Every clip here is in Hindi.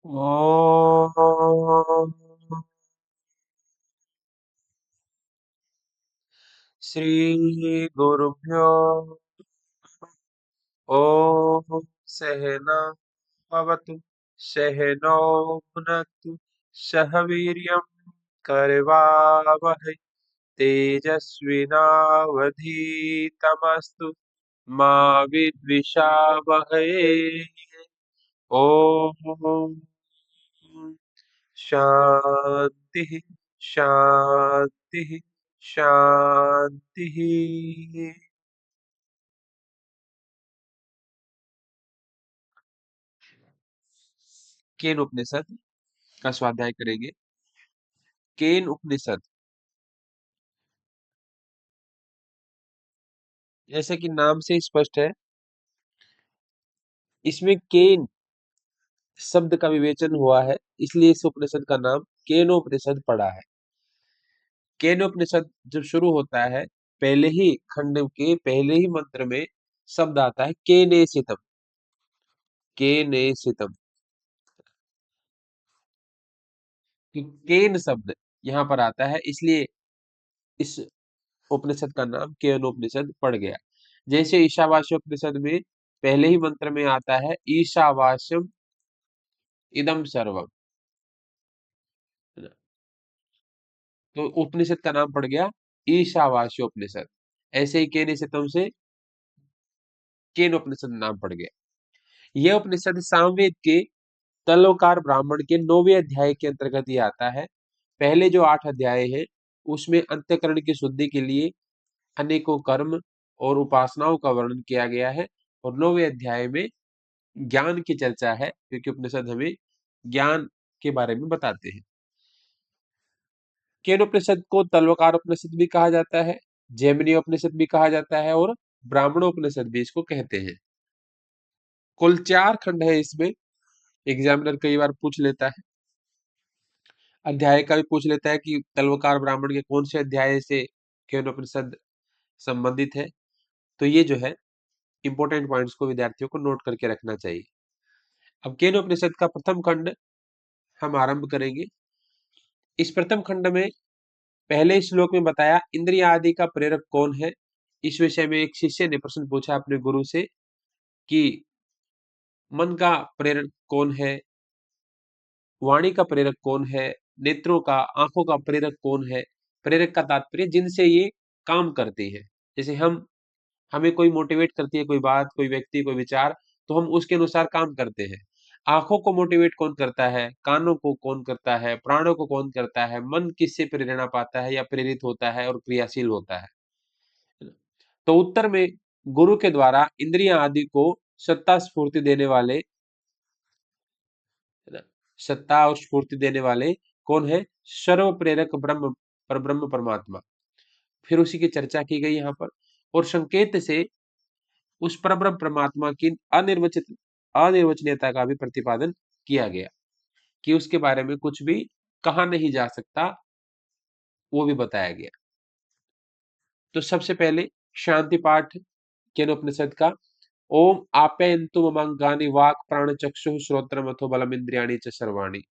ॐ श्रीगुरुभ्यो ॐ सहना भवतु सहनौ भुनक्तु सह वीर्यं करवावहै तेजस्विनावधीतमस्तु मा विद्विषावहै ॐ शांति शांति शांति। केन उपनिषद का स्वाध्याय करेंगे। केन उपनिषद, जैसे कि नाम से स्पष्ट है, इसमें केन शब्द का विवेचन हुआ है, इसलिए इस उपनिषद का नाम केनोपनिषद पड़ा है। केनोपनिषद जब शुरू होता है, पहले ही खंड के पहले ही मंत्र में शब्द आता है केनेसितम। केनेसितम, केन शब्द यहाँ पर आता है, इसलिए इस उपनिषद का नाम केनोपनिषद पड़ गया। जैसे ईशावास्य उपनिषद में पहले ही मंत्र में आता है ईशावास्यम इदम सर्वम, तो उपनिषद का नाम पड़ गया ईशावास्य उपनिषद। ऐसे ही केनिषितम से केन उपनिषद नाम पड़ गया। यह उपनिषद सामवेद के तलोकार ब्राह्मण के 9वें अध्याय के अंतर्गत ही आता है। पहले जो 8 अध्याय है उसमें अंतःकरण की शुद्धि के लिए अनेकों कर्म और उपासनाओं का वर्णन किया गया है, और 9वें अध्याय में ज्ञान की चर्चा है, क्योंकि उपनिषद हमें ज्ञान के बारे में बताते हैं। केनोपनिषद को तलवकार उपनिषद भी कहा जाता है, जैमिनी उपनिषद भी कहा जाता है, और ब्राह्मणोपनिषद भी इसको कहते हैं। कुल 4 खंड है इसमें। एग्जामिनर कई बार पूछ लेता है, अध्याय का भी पूछ लेता है कि तलवकार ब्राह्मण के कौन से अध्याय से केनोपनिषद संबंधित है। तो ये जो है इंपॉर्टेंट पॉइंट्स को विद्यार्थियों को नोट करके रखना चाहिए। अब केनोपनिषद का प्रथम खंड हम आरंभ करेंगे। इस प्रथम खंड में पहले श्लोक में बताया इंद्रिय आदि का प्रेरक कौन है। इस विषय में एक शिष्य ने प्रश्न पूछा अपने गुरु से कि मन का प्रेरक कौन है, वाणी का प्रेरक कौन है, नेत्रों का, आंखों का प्रेरक कौन है। प्रेरक का तात्पर्य जिनसे ये काम करते हैं। जैसे हमें कोई मोटिवेट करती है, कोई बात, कोई व्यक्ति, कोई विचार, तो हम उसके अनुसार काम करते हैं। आंखों को मोटिवेट कौन करता है, कानों को कौन करता है, प्राणों को कौन करता है, मन किससे प्रेरणा पाता है या प्रेरित होता है और क्रियाशील होता है। तो उत्तर में गुरु के द्वारा इंद्रियां आदि को सत्ता स्फूर्ति देने वाले, है ना, सत्ता और स्फूर्ति देने वाले कौन है? सर्व प्रेरक ब्रह्म, पर ब्रह्म परमात्मा। फिर उसी की चर्चा की गई यहाँ पर, और संकेत से उस परब्रह्म परमात्मा की अनिर्वचित अनिर्वचनीयता का भी प्रतिपादन किया गया, कि उसके बारे में कुछ भी कहा नहीं जा सकता, वो भी बताया गया। तो सबसे पहले शांति पाठ केनोपनिषद का। ओम आप्यायन्तु ममांगानि वाक् प्राण चक्षुः श्रोत्रम अथो बलम इंद्रियाणि च सर्वाणि।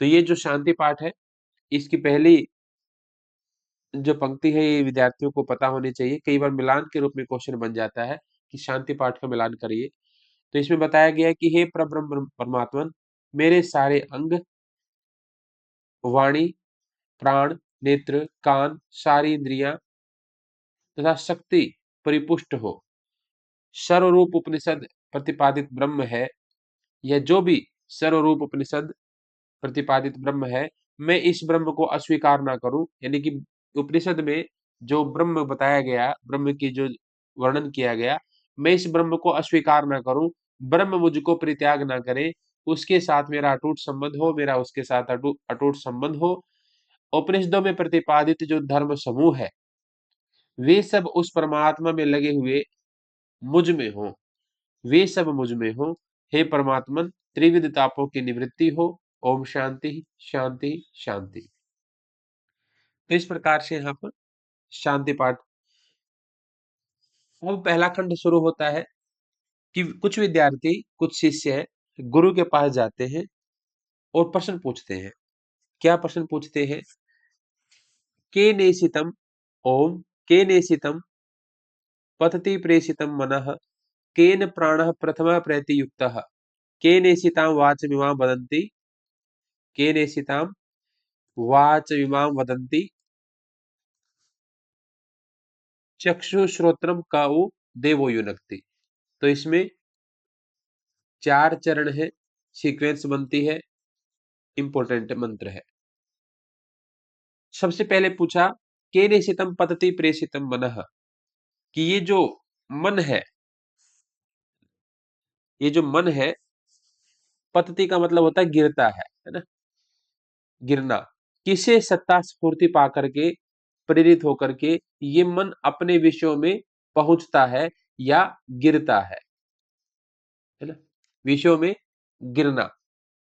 तो ये जो शांति पाठ है, इसकी पहली जो पंक्ति है ये विद्यार्थियों को पता होनी चाहिए। कई बार मिलान के रूप में क्वेश्चन बन जाता है कि शांति पाठ का मिलान करिए। तो इसमें बताया गया है कि हे परब्रह्म परमात्मन, मेरे सारे अंग, वाणी, प्राण, नेत्र, कान, सारी इंद्रियां तथा शक्ति परिपुष्ट हो। सर्वरूप उपनिषद प्रतिपादित ब्रह्म है, यह जो भी सर्वरूप उपनिषद प्रतिपादित ब्रह्म है, मैं इस ब्रह्म को अस्वीकार ना करूं। यानी कि उपनिषद में जो ब्रह्म बताया गया, ब्रह्म की जो वर्णन किया गया, मैं इस ब्रह्म को अस्वीकार ना करूं, ब्रह्म मुझको परित्याग ना करे, उसके साथ मेरा अटूट संबंध हो, मेरा उसके साथ अटूट अटूट संबंध हो। उपनिषदों में प्रतिपादित जो धर्म समूह है, वे सब उस परमात्मा में लगे हुए मुझ में हो, वे सब मुझ में हो। हे परमात्मन, त्रिविध तापों की निवृत्ति हो। ओम शांति शांति शांति। तो इस प्रकार से यहाँ पर शांति पाठ। अब पहला खंड शुरू होता है कि कुछ विद्यार्थी, कुछ शिष्य है, गुरु के पास जाते हैं और प्रश्न पूछते हैं। क्या प्रश्न पूछते हैं? के नेशितम ओम, के नेशितम पतति प्रेषितम मनः, केन प्राणः प्रथमः प्रयतियुक्तः, के नेशितां वाचमिमां वदन्ति, के नेशितां वाचमिमां वदन्ति, चक्षुश्रोत्रम काउ देवो युनक्ति। तो इसमें 4 चरण है, सीक्वेंस बनती है, इंपॉर्टेंट मंत्र है। सबसे पहले पूछा के नेशितम पतति प्रेषितम मनः, कि ये जो मन है, ये जो मन है, पतति का मतलब होता है गिरता है ना, गिरना। किसे सत्ता स्फूर्ति पा करके, प्रेरित होकर के ये मन अपने विषयों में पहुंचता है या गिरता है ना, विषयों में गिरना,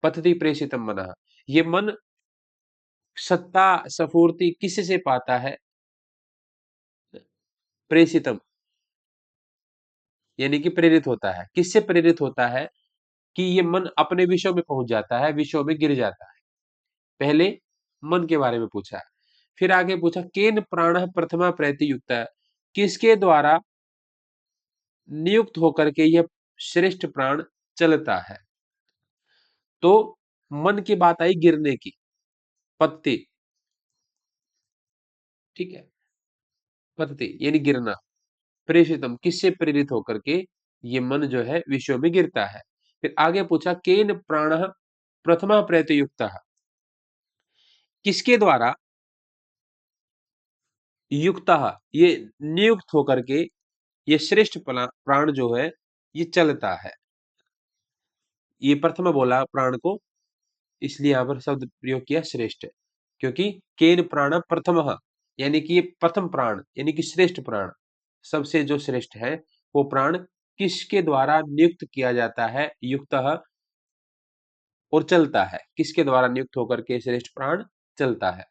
पतति प्रेषितम मनः। ये मन सत्ता स्फूर्ति किससे पाता है? प्रेषितम यानी कि प्रेरित होता है। किससे प्रेरित होता है? कि ये मन अपने विषयों में पहुंच जाता है, विषयों में गिर जाता है। पहले मन के बारे में पूछा, फिर आगे पूछा केन प्राणः प्रथमा प्रयतियुक्त, किसके द्वारा नियुक्त होकर के यह श्रेष्ठ प्राण चलता है। तो मन की बात आई गिरने की, पत्ती, ठीक है, पत्ती यानी गिरना। प्रेषितम किससे प्रेरित होकर के ये मन जो है विषयों में गिरता है। फिर आगे पूछा केन प्राणः प्रथमा प्रयतियुक्तः, किसके द्वारा युक्तः ये नियुक्त होकर के ये श्रेष्ठ प्राण जो है ये चलता है। ये प्रथम बोला प्राण को, इसलिए यहां पर शब्द प्रयोग किया श्रेष्ठ, क्योंकि केन प्राण प्रथम, यानी कि ये प्रथम प्राण यानी कि श्रेष्ठ प्राण, सबसे जो श्रेष्ठ है वो प्राण किसके द्वारा नियुक्त किया जाता है, युक्त और चलता है। किसके द्वारा नियुक्त होकर के श्रेष्ठ प्राण चलता है।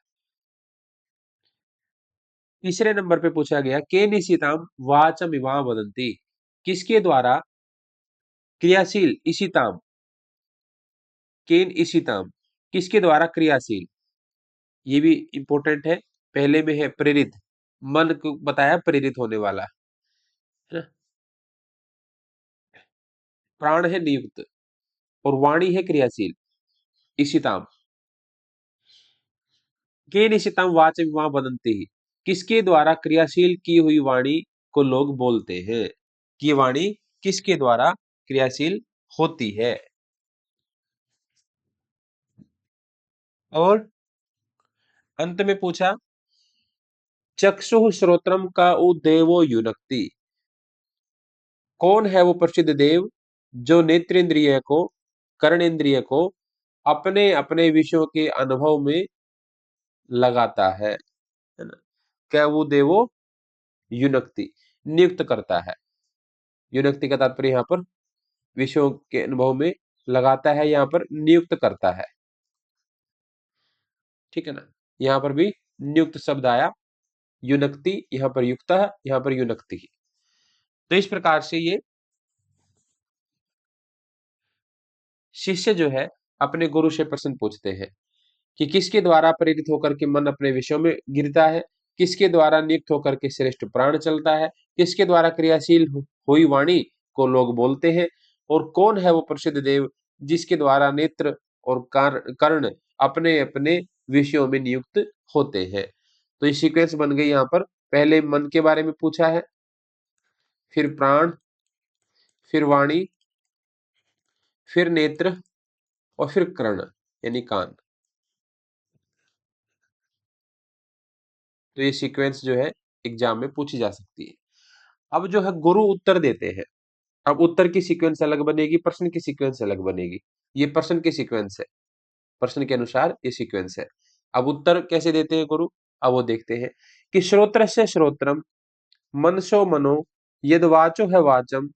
तीसरे नंबर पे पूछा गया के निशिताम वाचम इवाम वदंती, किसके द्वारा क्रियाशील इशिताम, केन इशिताम किसके द्वारा क्रियाशील, ये भी इंपॉर्टेंट है। पहले में है प्रेरित, मन को बताया प्रेरित होने वाला है ना, प्राण है नियुक्त और वाणी है क्रियाशील, इशिताम के निशिताम वाच विवाह बदंती ही, किसके द्वारा क्रियाशील की हुई वाणी को लोग बोलते हैं, कि वाणी किसके द्वारा क्रियाशील होती है। और अंत में पूछा चक्षु श्रोत्रम का उदेवो युनक्ति, कौन है वो प्रसिद्ध देव जो नेत्रेंद्रिय को, कर्णेंद्रिय को अपने अपने विषयों के अनुभव में लगाता है ना। क्या वो देवो युनक्ति नियुक्त करता है, युनक्ति का तात्पर्य यहाँ पर विषयों के अनुभव में लगाता है, यहाँ पर नियुक्त करता है, ठीक है ना। यहाँ पर भी नियुक्त शब्द आया, युनक्ति यहाँ पर युक्त है, यहाँ पर युनक्ति। तो इस प्रकार से ये शिष्य जो है अपने गुरु से प्रश्न पूछते हैं कि किसके द्वारा प्रेरित होकर के मन अपने विषयों में गिरता है, किसके द्वारा नियुक्त होकर के श्रेष्ठ प्राण चलता है, किसके द्वारा क्रियाशील हुई वाणी को लोग बोलते हैं, और कौन है वो प्रसिद्ध देव जिसके द्वारा नेत्र और कर्ण अपने अपने विषयों में नियुक्त होते हैं। तो ये सीक्वेंस बन गई। यहाँ पर पहले मन के बारे में पूछा है, फिर प्राण, फिर वाणी, फिर नेत्र और फिर कर्ण यानी कान। तो ये सीक्वेंस जो है एग्जाम में पूछी जा सकती है। अब जो है गुरु उत्तर देते हैं, अब उत्तर की सीक्वेंस अलग बनेगी, प्रश्न की सीक्वेंस अलग बनेगी। ये प्रश्न की सीक्वेंस है, प्रश्न के अनुसार ये सीक्वेंस है। अब उत्तर कैसे देते हैं गुरु, अब वो देखते हैं कि श्रोत्र से श्रोत्रम, मनसो मनो, यद वाचो है वाचम,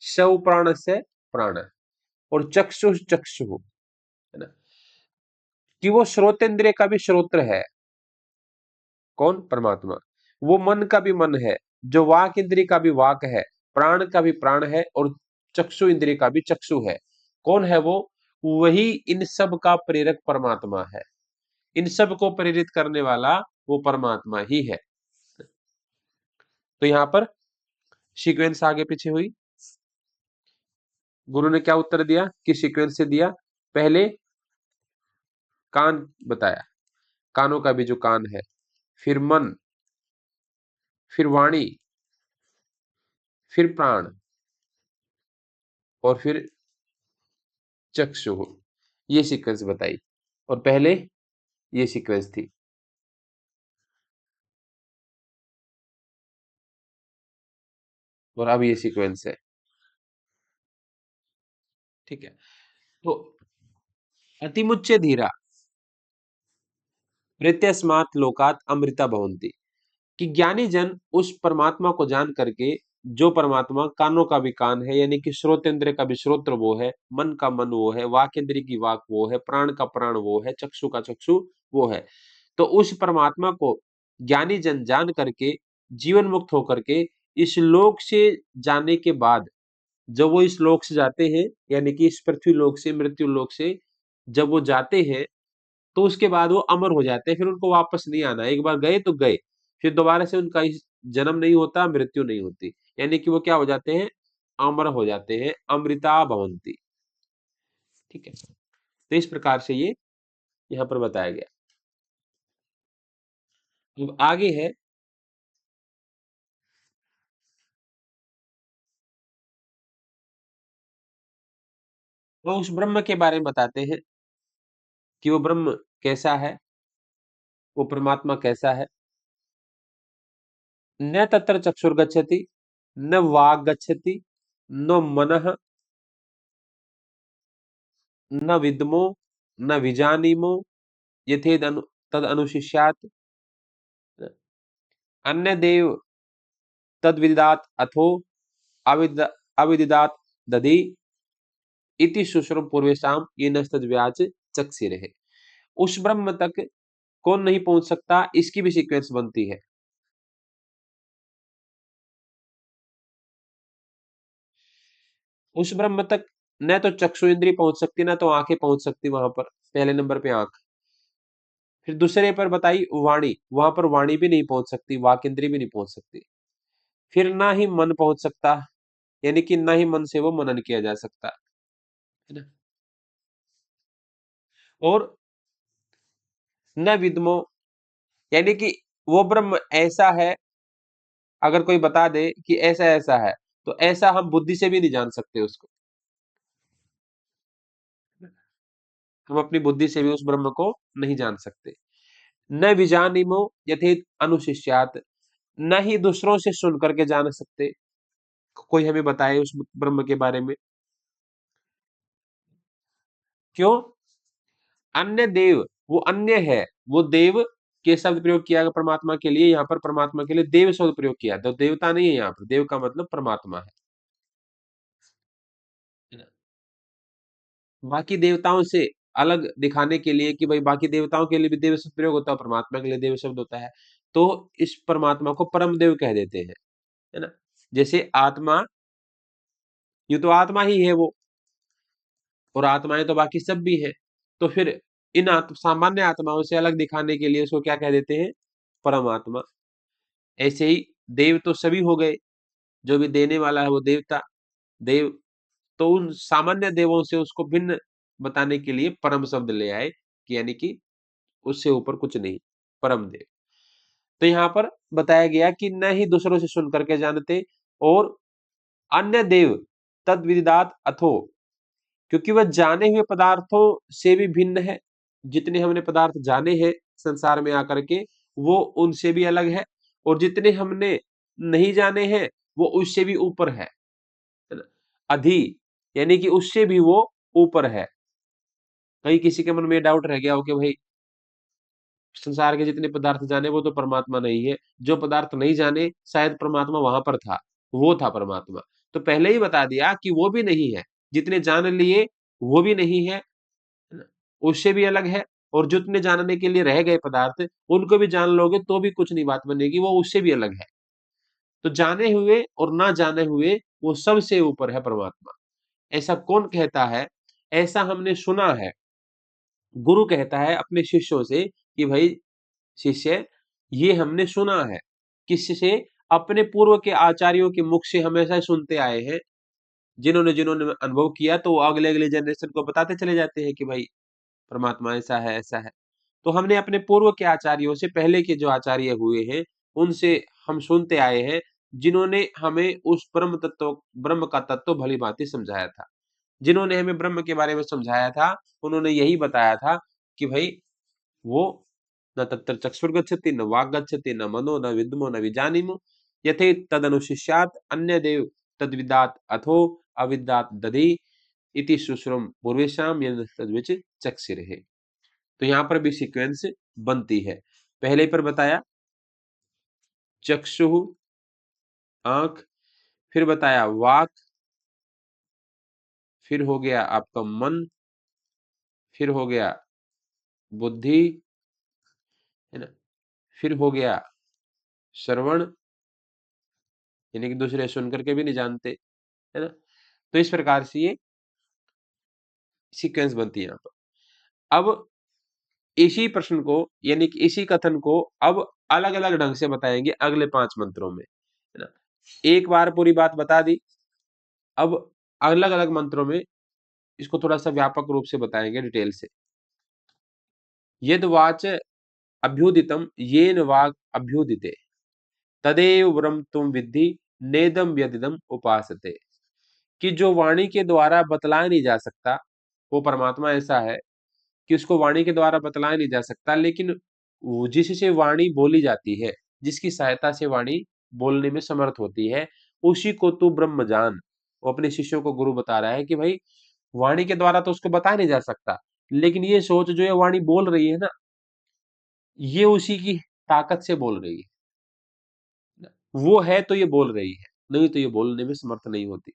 शव प्राण से प्राण, और चक्षु चक्षु, है ना, कि वो श्रोतेंद्रिय का भी श्रोत्र है। कौन? परमात्मा। वो मन का भी मन है, जो वाक इंद्रिय का भी वाक है, प्राण का भी प्राण है, और चक्षु इंद्रिय का भी चक्षु है। कौन है वो? वही इन सब का प्रेरक परमात्मा है। इन सब को प्रेरित करने वाला वो परमात्मा ही है। तो यहाँ पर सीक्वेंस आगे पीछे हुई। गुरु ने क्या उत्तर दिया, किस सीक्वेंस से दिया? पहले कान बताया, कानों का भी जो कान है, फिर मन, फिर वाणी, फिर प्राण, और फिर चक्षु। ये सीक्वेंस बताई, और पहले ये सीक्वेंस थी। और अब ये सीक्वेंस है। ठीक है। तो अतिमुच्य धीरा प्रत्यस्मात् लोकात् अमृता भवन्ति, कि ज्ञानी जन उस परमात्मा को जान करके, जो परमात्मा कानों का भी कान है, यानी कि श्रोतेंद्र का भी श्रोत्र वो है, मन का मन वो है, वाक इंद्रिय की वाक वो है, प्राण का प्राण वो है, चक्षु का चक्षु वो है। तो उस परमात्मा को ज्ञानी जन जान करके जीवन मुक्त होकर के इस लोक से जाने के बाद, जब वो इस लोक से जाते हैं, यानी कि इस पृथ्वी लोक से, मृत्यु लोक से जब वो जाते हैं, तो उसके बाद वो अमर हो जाते हैं, फिर उनको वापस नहीं आना। एक बार गए तो गए, फिर दोबारा से उनका जन्म नहीं होता, मृत्यु नहीं होती, यानी कि वो क्या हो जाते हैं? अमर हो जाते हैं, अमृता भवंती। ठीक है। तो इस प्रकार से ये यहाँ पर बताया गया। अब आगे है, वो उस ब्रह्म के बारे में बताते हैं कि वो ब्रह्म कैसा है, वो परमात्मा कैसा है। न तत्र चक्षुर्गच्छति, न वाग गच्छति, न मनः, न विद्मो, न विजानीमो, यथेद तद अनुशिष्यात्, अन्य देव तद विदिदात अथो अविदिदात दधि इति सुश्रुम पूर्वेशाम ये नस्तद्व्याज चक्षिरे। उस ब्रह्म तक कौन नहीं पहुंच सकता, इसकी भी सीक्वेंस बनती है। उस ब्रह्म तक न तो चक्षु इंद्रिय पहुंच सकती, ना तो आंखें पहुंच सकती वहां पर। पहले नंबर पे आंख। फिर दूसरे पर बताई वाणी, वहां पर वाणी भी नहीं पहुंच सकती, वाक इंद्रिय भी नहीं पहुंच सकती। फिर ना ही मन पहुंच सकता, यानी कि ना ही मन से वो मनन किया जा सकता है ना। और न विद्मो, यानी कि वो ब्रह्म ऐसा है, अगर कोई बता दे कि ऐसा ऐसा है, तो ऐसा हम बुद्धि से भी नहीं जान सकते उसको। हम अपनी बुद्धि से भी उस ब्रह्म को नहीं जान सकते। न विजानीमो यथेत अनुशिष्यात, न ही दूसरों से सुन करके जान सकते, कोई हमें बताए उस ब्रह्म के बारे में। क्यों? अन्य देव, वो अन्य है, वो देव के शब्द प्रयोग किया गया परमात्मा के लिए, यहाँ पर परमात्मा के लिए देव शब्द प्रयोग किया, तो देवता नहीं है यहाँ पर, देव का मतलब परमात्मा है ना। बाकी देवताओं से अलग दिखाने के लिए कि भाई बाकी देवताओं के लिए भी देव शब्द प्रयोग होता है, परमात्मा के लिए देव शब्द होता है, तो इस परमात्मा को परम देव कह देते हैं, है ना। जैसे आत्मा, ये तो आत्मा ही है वो, और आत्माएं तो बाकी सब भी है, तो फिर इन सामान्य आत्माओं से अलग दिखाने के लिए उसको क्या कह देते हैं? परमात्मा। ऐसे ही देव तो सभी हो गए, जो भी देने वाला है वो देवता, देव। तो उन सामान्य देवों से उसको भिन्न बताने के लिए परम शब्द ले आए, कि यानी कि उससे ऊपर कुछ नहीं, परम देव। तो यहाँ पर बताया गया कि न ही दूसरों से सुन करके जानते, और अन्य देव तद विदिदात अथो, क्योंकि वह जाने हुए पदार्थों से भी भिन्न है। जितने हमने पदार्थ जाने हैं संसार में आकर के, वो उनसे भी अलग है, और जितने हमने नहीं जाने हैं वो उससे भी ऊपर है ना। अधि, यानी कि उससे भी वो ऊपर है। कहीं किसी के मन में डाउट रह गया हो कि भाई संसार के जितने पदार्थ जाने वो तो परमात्मा नहीं है, जो पदार्थ नहीं जाने शायद परमात्मा वहां पर था, वो था परमात्मा। तो पहले ही बता दिया कि वो भी नहीं है, जितने जान लिए वो भी नहीं है, उससे भी अलग है, और जितने जानने के लिए रह गए पदार्थ, उनको भी जान लोगे तो भी कुछ नहीं बात बनेगी, वो उससे भी अलग है। तो जाने हुए और ना जाने हुए वो सबसे ऊपर है परमात्मा। ऐसा कौन कहता है? ऐसा हमने सुना है। गुरु कहता है अपने शिष्यों से कि भाई शिष्य, ये हमने सुना है। किससे? अपने पूर्व के आचार्यों के मुख से हमेशा सुनते आए हैं। जिन्होंने जिन्होंने अनुभव किया तो वो अगले अगले जनरेशन को बताते चले जाते हैं कि भाई परमात्मा ऐसा है, ऐसा है। तो हमने अपने पूर्व के आचार्यों से, पहले के जो आचार्य हुए हैं, उनसे हम सुनते आए हैं, जिन्होंने हमें उस ब्रह्म का तत्व भली भांति समझाया था। जिन्होंने हमें ब्रह्म के बारे में समझाया था, उन्होंने यही बताया था कि भाई वो न तत्र चक्षुर्गच्छति न वाक् गच्छति न मनो न विद्मो न विजानीमो यथे तदनुशिष्यात् अन्यदेव तद्विदात् अथो अविद्यात् दधि इति शुश्रुम पूर्वेशाम यन तद्विच चक्षिरे। तो यहाँ पर भी सीक्वेंस बनती है। पहले पर बताया चक्षु, आंख, फिर बताया वाक, फिर हो गया आपका मन, फिर हो गया बुद्धि, है ना, फिर हो गया श्रवण, यानी कि दूसरे सुन करके भी नहीं जानते, है ना। तो इस प्रकार से ये सीक्वेंस बनती है यहाँ पर। अब इसी प्रश्न को, यानी कि इसी कथन को अब अलग अलग ढंग से बताएंगे अगले 5 मंत्रों में, है ना। एक बार पूरी बात बता दी, अब अलग अलग मंत्रों में इसको थोड़ा सा व्यापक रूप से बताएंगे डिटेल से। यद वाच अभ्युदितम येन वाग अभ्युदिते तदेव ब्रह्म तुम विद्धि नेदम व्यदिदम उपासते। कि जो वाणी के द्वारा बतलाया नहीं जा सकता, वो परमात्मा ऐसा है कि उसको वाणी के द्वारा बतलाया नहीं जा सकता, लेकिन जिससे वाणी बोली जाती है, जिसकी सहायता से वाणी बोलने में समर्थ होती है, उसी को तू ब्रह्म जान। वो अपने शिष्यों को गुरु बता रहा है कि भाई वाणी के द्वारा तो उसको बताया नहीं जा सकता, लेकिन ये सोच जो ये वाणी बोल रही है ना, ये उसी की ताकत से बोल रही है। वो है तो ये बोल रही है, नहीं तो ये बोलने में समर्थ नहीं होती।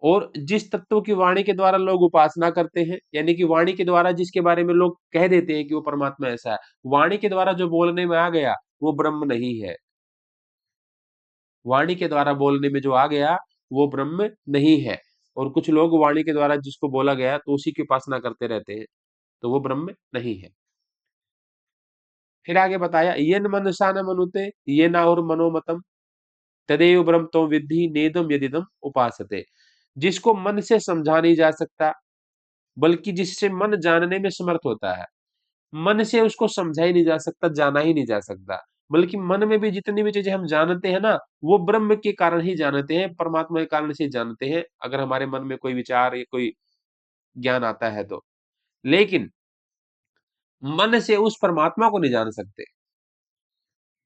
और जिस तत्व की वाणी के द्वारा लोग उपासना करते हैं, यानी कि वाणी के द्वारा जिसके बारे में लोग कह देते हैं कि वो परमात्मा ऐसा है, वाणी के द्वारा जो बोलने में आ गया वो ब्रह्म नहीं है। वाणी के द्वारा बोलने में जो आ गया वो ब्रह्म नहीं है। और कुछ लोग वाणी के द्वारा जिसको बोला गया तो उसी की उपासना करते रहते हैं, तो वो ब्रह्म नहीं है। फिर आगे बताया येन मनसा न मनुते ये ना और मनोमतम तदेव ब्रह्म तो विद्धि नेदम यदिदम उपासते। जिसको मन से समझा नहीं जा सकता, बल्कि जिससे मन जानने में समर्थ होता है। मन से उसको समझा ही नहीं जा सकता, जाना ही नहीं जा सकता, बल्कि मन में भी जितनी भी चीजें हम जानते हैं ना, वो ब्रह्म के कारण ही जानते हैं, परमात्मा के कारण से जानते हैं, अगर हमारे मन में कोई विचार या कोई ज्ञान आता है तो। लेकिन मन से उस परमात्मा को नहीं जान सकते।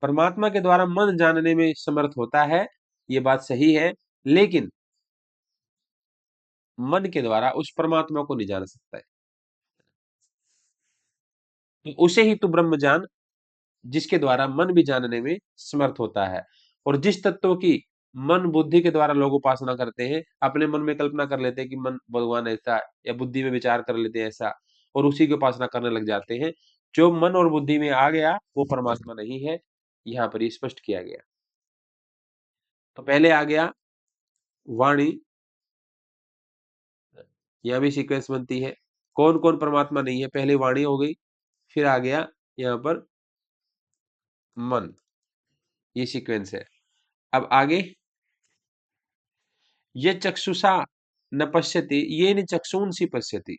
परमात्मा के द्वारा मन जानने में समर्थ होता है, ये बात सही है, लेकिन मन के द्वारा उस परमात्मा को नहीं जान सकता है। तो उसे ही तू ब्रह्म जान, जिसके द्वारा मन भी जानने में समर्थ होता है। और जिस तत्व की मन बुद्धि के द्वारा लोग उपासना करते हैं, अपने मन में कल्पना कर लेते हैं कि मन भगवान ऐसा है, या बुद्धि में विचार कर लेते हैं ऐसा, और उसी की उपासना करने लग जाते हैं। जो मन और बुद्धि में आ गया वो परमात्मा नहीं है, यहाँ पर ये स्पष्ट किया गया। तो पहले आ गया वाणी, यहाँ भी सीक्वेंस बनती है। कौन कौन परमात्मा नहीं है? पहले वाणी हो गई, फिर आ गया यहाँ पर मन, ये सीक्वेंस है। अब आगे ये चक्षुषा न पश्यति ये न चक्षुंसी पश्यति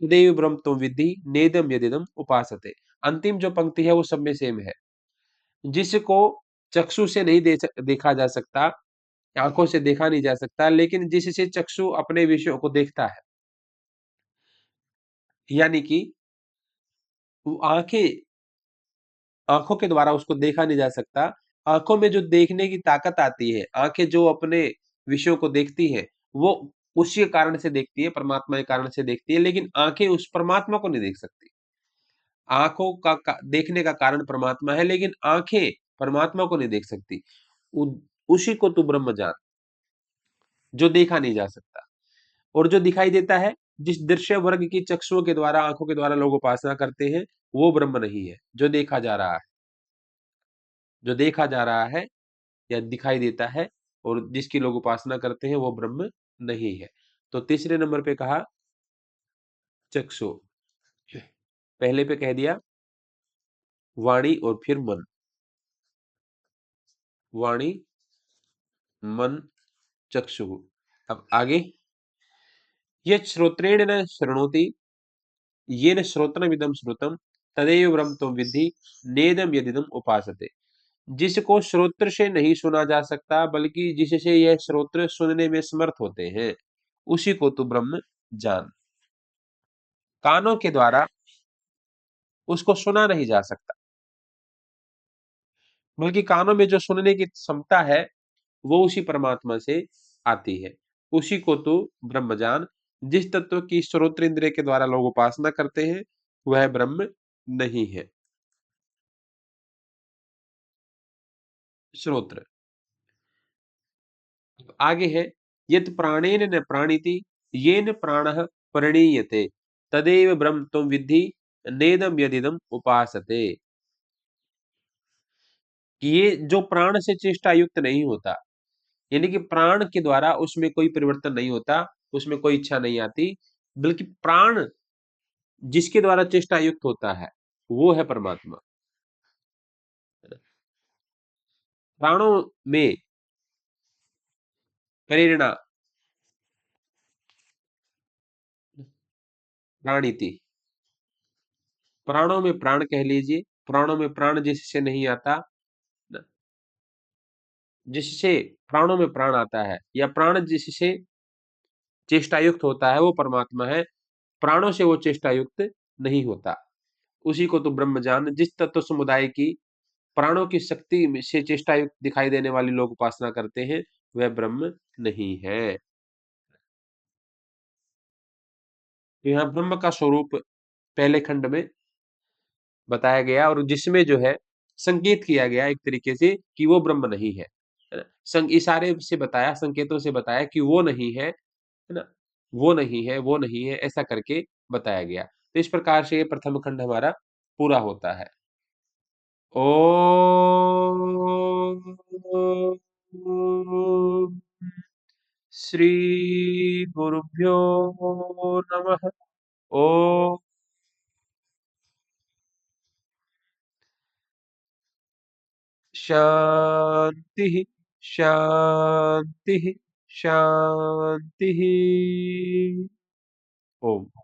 देव ब्रह्म तुम विद्धि नेदम यदिदम उपासते। अंतिम जो पंक्ति है वो सब में सेम है। जिसको चक्षु से नहीं देखा जा सकता, आंखों से देखा नहीं जा सकता, लेकिन जिससे चक्षु अपने विषयों को देखता है, यानी कि वो आंखें, आंखों के द्वारा उसको देखा नहीं जा सकता। आंखों में जो देखने की ताकत आती है, आंखें जो अपने विषयों को देखती है, वो उसी के कारण से देखती है, परमात्मा के कारण से देखती है, लेकिन आंखें उस परमात्मा को नहीं देख सकती। आंखों का देखने का कारण परमात्मा है, लेकिन आंखें परमात्मा को नहीं देख सकती। उ, उसी को तू ब्रह्म जान, जो देखा नहीं जा सकता। और जो दिखाई देता है, जिस दृश्य वर्ग की चक्षुओं के द्वारा, आंखों के द्वारा लोग उपासना करते हैं, वो ब्रह्म नहीं है। जो देखा जा रहा है, जो देखा जा रहा है या दिखाई देता है, और जिसकी लोग उपासना करते हैं वो ब्रह्म नहीं है। तो तीसरे नंबर पे कहा चक्षु, पहले पे कह दिया वाणी और फिर मन, वाणी मन चक्षु। अब आगे, ये श्रोत्रेण न शृणोति येन श्रोत्रमिदं श्रुतम तदेव ब्रह्म त्वं विद्धि नेदम यदिदम उपासते। जिसको श्रोत्र से नहीं सुना जा सकता बल्कि जिससे यह श्रोत्र सुनने में समर्थ होते हैं, उसी को तू ब्रह्म जान। कानों के द्वारा उसको सुना नहीं जा सकता, बल्कि कानों में जो सुनने की क्षमता है वो उसी परमात्मा से आती है। उसी को तू ब्रह्म जान। जिस तत्व की श्रोत्र इंद्रिय के द्वारा लोग उपासना करते हैं वह ब्रह्म नहीं है। श्रोत्र आगे है, यत् प्राणेन न प्राणिति येन प्राणः प्रणीयते तदेव ब्रह्म त्वं विद्धि नेदम यदिदम उपासते। कि ये जो प्राण से चेष्टा युक्त नहीं होता, यानी कि प्राण के द्वारा उसमें कोई परिवर्तन नहीं होता, उसमें कोई इच्छा नहीं आती, बल्कि प्राण जिसके द्वारा चेष्टा युक्त होता है वो है परमात्मा। प्राणों में प्रेरणा, प्राणिति, प्राणों में प्राण कह लीजिए, प्राणों में प्राण जिससे नहीं आता, जिससे प्राणों में प्राण आता है या प्राण जिससे चेष्टा युक्त होता है वो परमात्मा है। प्राणों से वो चेष्टा युक्त नहीं होता, उसी को तो ब्रह्म जान। जिस तत्व समुदाय की प्राणों की शक्ति से चेष्टा युक्त दिखाई देने वाले लोग उपासना करते हैं वह ब्रह्म नहीं है। तो यहाँ ब्रह्म का स्वरूप पहले खंड में बताया गया और जिसमें जो है संकेत किया गया एक तरीके से कि वो ब्रह्म नहीं है, है ना। इशारे से बताया, संकेतों से बताया कि वो नहीं है ना, वो नहीं है, वो नहीं है, ऐसा करके बताया गया। तो इस प्रकार से ये प्रथम खंड हमारा पूरा होता है। ओम श्री गुरुभ्यो नमः। ओम शांति शांति शांति। ओम।